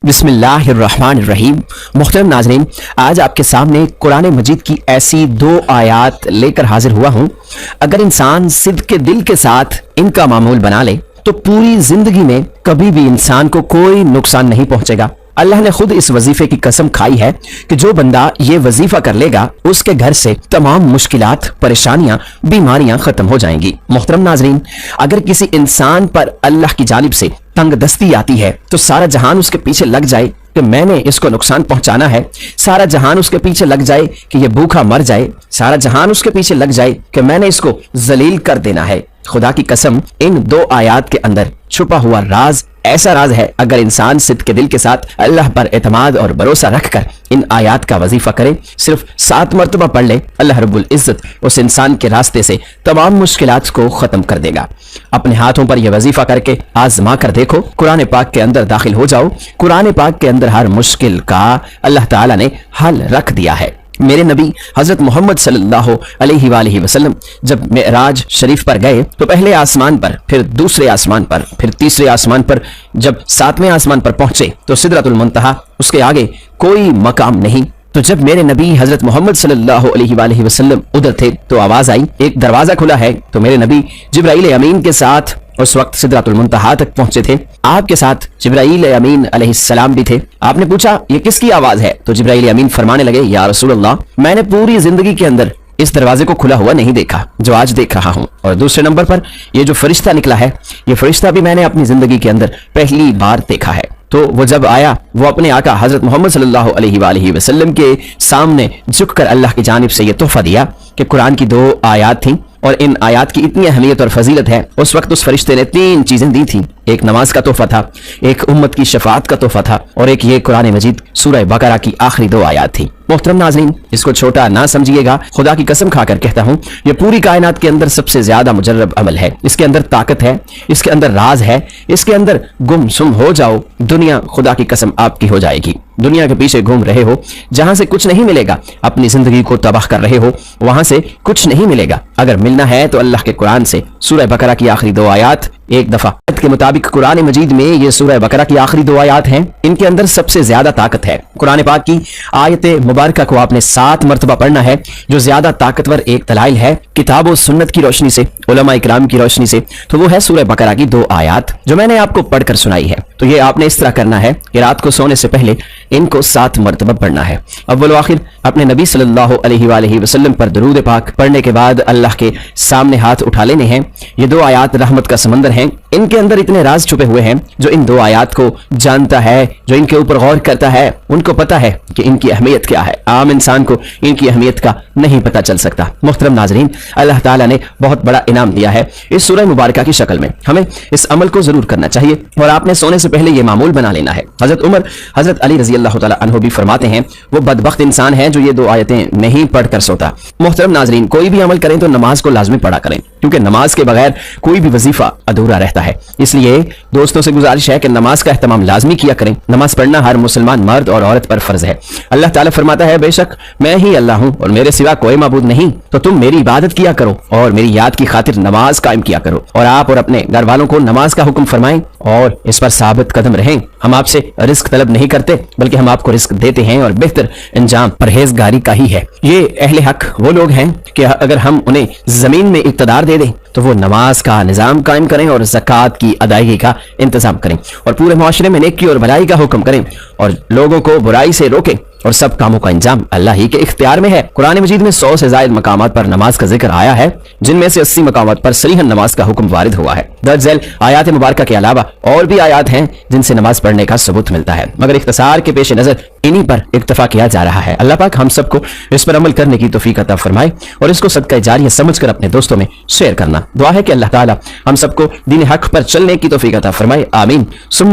बिस्मिल्लाहिर्रहमानिर्रहीम। मोहतरम नाज़रीन, आज आपके सामने कुरान मजीद की ऐसी दो आयात लेकर हाजिर हुआ हूँ। अगर इंसान सिद्क़ के दिल के साथ इनका मामूल बना ले तो पूरी जिंदगी में कभी भी इंसान को कोई नुकसान नहीं पहुंचेगा। अल्लाह ने खुद इस वजीफे की कसम खाई है कि जो बंदा ये वजीफा कर लेगा उसके घर से तमाम मुश्किलात, परेशानियां, बीमारियां खत्म हो जाएंगी। मोहतरम नाजरीन, अगर किसी इंसान पर अल्लाह की जानिब से तंग दस्ती आती है तो सारा जहान उसके पीछे लग जाए कि मैंने इसको नुकसान पहुंचाना है, सारा जहान उसके पीछे लग जाए कि ये भूखा मर जाए, सारा जहान उसके पीछे लग जाए कि मैंने इसको जलील कर देना है। खुदा की कसम, इन दो आयात के अंदर छुपा हुआ राज ऐसा राज है। अगर इंसान सिद्क़ के दिल के साथ अल्लाह पर एतमाद और भरोसा रखकर इन आयात का वजीफा करे, सिर्फ 7 मरतबा पढ़ ले, अल्लाह रब्बुल इज्जत उस इंसान के रास्ते से तमाम मुश्किलात को खत्म कर देगा। अपने हाथों पर यह वजीफा करके आजमा कर देखो, कुरान पाक के अंदर दाखिल हो जाओ। कुरान पाक के अंदर हर मुश्किल का अल्लाह ताला ने हल रख दिया है। मेरे नबी हजरत मोहम्मद सल्लल्लाहु अलैहि वसल्लम जब मेराज शरीफ पर गए तो पहले आसमान पर, फिर दूसरे आसमान पर, फिर तीसरे आसमान पर, जब 7वें आसमान पर पहुंचे तो सिदरतुल मुंतहा, उसके आगे कोई मकाम नहीं। तो जब मेरे नबी हजरत मोहम्मद सल्लल्लाहु अलैहि वसल्लम उधर थे तो आवाज आई, एक दरवाजा खुला है। तो मेरे नबी जिब्राईल अमीन के साथ उस वक्त सिदरतुल मुंतहा तक पहुंचे थे। आपके साथ जिब्राईल अमीन अलैहिस्सलाम भी थे। आपने पूछा ये किसकी आवाज है? तो जिब्राईल अमीन फरमाने लगे, या रसूल अल्लाह, मैंने पूरी जिंदगी के अंदर इस दरवाजे को खुला हुआ नहीं देखा जो आज देख रहा हूं। और दूसरे नंबर पर ये जो फरिश्ता निकला है, ये फरिश्ता भी मैंने अपनी जिंदगी के अंदर पहली बार देखा है। तो वो जब आया, वो अपने आका हजरत मोहम्मद सल्लल्लाहु अलैहि वसल्लम के सामने झुककर अल्लाह की जानिब से ये तोहफा दिया कि कुरान की 2 आयात थी और इन आयात की इतनी अहमियत और फजीलत है। उस वक्त उस फरिश्ते ने 3 चीजें दी थी। एक नमाज का तोहफा था, एक उम्मत की शफाअत का तोहफा था और एक ये कुरान मजीद सूरह बकरा की आखिरी 2 आयात थी। मोहतरम नाज़रीन, इसको छोटा ना समझिएगा, खुदा की कसम खाकर कहता हूँ, ये पूरी कायनात के अंदर सबसे ज्यादा मुजर्रब अमल है। इसके अंदर ताकत है, इसके अंदर राज है, इसके अंदर गुमसुम हो जाओ, दुनिया खुदा की कसम आपकी हो जाएगी। दुनिया के पीछे घूम रहे हो, जहां से कुछ नहीं मिलेगा, अपनी जिंदगी को तबाह कर रहे हो, वहां से कुछ नहीं मिलेगा। अगर मिलना है तो अल्लाह के कुरान से। सूरह बकरा की आखिरी 2 आयात, एक दफा के मुताबिक कुरान मजीद में ये सूरह बकरा की आखिरी 2 आयात हैं, इनके अंदर सबसे ज्यादा ताकत है। कुरान पाक की आयत मुबारका को आपने 7 मरतबा पढ़ना है। जो ज्यादा ताकतवर एक दलाइल है किताब और सुन्नत की रोशनी से, उलमा इकराम की रोशनी से, तो वो है सूरह बकरा की 2 आयात जो मैंने आपको पढ़कर सुनाई है। तो ये आपने इस तरह करना है कि रात को सोने से पहले इनको 7 मरतबा पढ़ना है। अव्वल आखिर अपने नबी सल्लल्लाहु अलैहि वसल्लम पर दरूद पाक पढ़ने के बाद अल्लाह के सामने हाथ उठा लेने हैं। ये 2 आयात रहमत का समंदर हैं। इनके अंदर इतने राज छुपे हुए हैं। जो इन 2 आयात को जानता है, जो इनके ऊपर गौर करता है, उनको पता है कि इनकी अहमियत क्या है। आम इंसान को इनकी अहमियत का नहीं पता चल सकता। मुहतरम नाजरीन, अल्लाह ताला ने बहुत बड़ा इनाम दिया है इस सूरह मुबारका की शक्ल में। हमें इस अमल को जरूर करना चाहिए और आपने सोने से पहले ये मामूल बना लेना है। हजरत उमर, हजरत अली रजी अल्लाह ताला अन्हु भी फरमाते हैं, वो बदबख्त इंसान है जो ये 2 आयतें नहीं पढ़कर सोता। मोहतरम नाजरीन, कोई भी अमल करें तो नमाज को लाजमी पढ़ा करें, क्योंकि नमाज के बगैर कोई भी वजीफा अधूरा रहता है। इसलिए दोस्तों से गुजारिश है कि नमाज का एहतमाम लाजमी किया करें। नमाज पढ़ना हर मुसलमान मर्द और औरत पर फर्ज है। अल्लाह ताला फरमाता है, बेशक मैं ही अल्लाह हूं और मेरे सिवा कोई माबूद नहीं, तो तुम मेरी इबादत किया करो और मेरी याद की खातिर नमाज कायम किया करो। और आप और अपने घर वालों को नमाज का हुक्म फरमाएं और इस पर साबित कदम रहें। हम आपसे रिस्क तलब नहीं करते, बल्कि हम आपको रिस्क देते हैं और बेहतर इंजाम परहेजगारी का ही है। ये अहले हक वो लोग हैं कि अगर हम उन्हें जमीन में इक्तदार दे दें तो वो नमाज का निजाम कायम करें और ज़कात की अदायगी का इंतजाम करें और पूरे मुआशरे में नेकी और भलाई का हुक्म करें और लोगों को बुराई से रोकें। और सब कामों का इंजाम अल्लाह ही के इख्तियार में है। कुरान मजीद में 100 से ज्यादा मकामात पर नमाज का जिक्र आया है, जिनमें से 80 मकामात पर सरीहन नमाज का हुक्म वारिद हुआ है। दर्ज आयात मुबारका के अलावा और भी आयात हैं जिनसे नमाज पढ़ने का सबूत मिलता है, मगर इख्तिसार के पेश नजर इन्हीं पर इक्तफा किया जा रहा है। अल्लाह पाक हम सबको इस पर अमल करने की तौफीक अता फरमाए और इसको सदका जारिया समझकर अपने दोस्तों में शेयर करना। दुआ है कि अल्लाह ताला हम सबको दीन हक पर चलने की तौफीक अता फरमाए। आमीन सुम्मा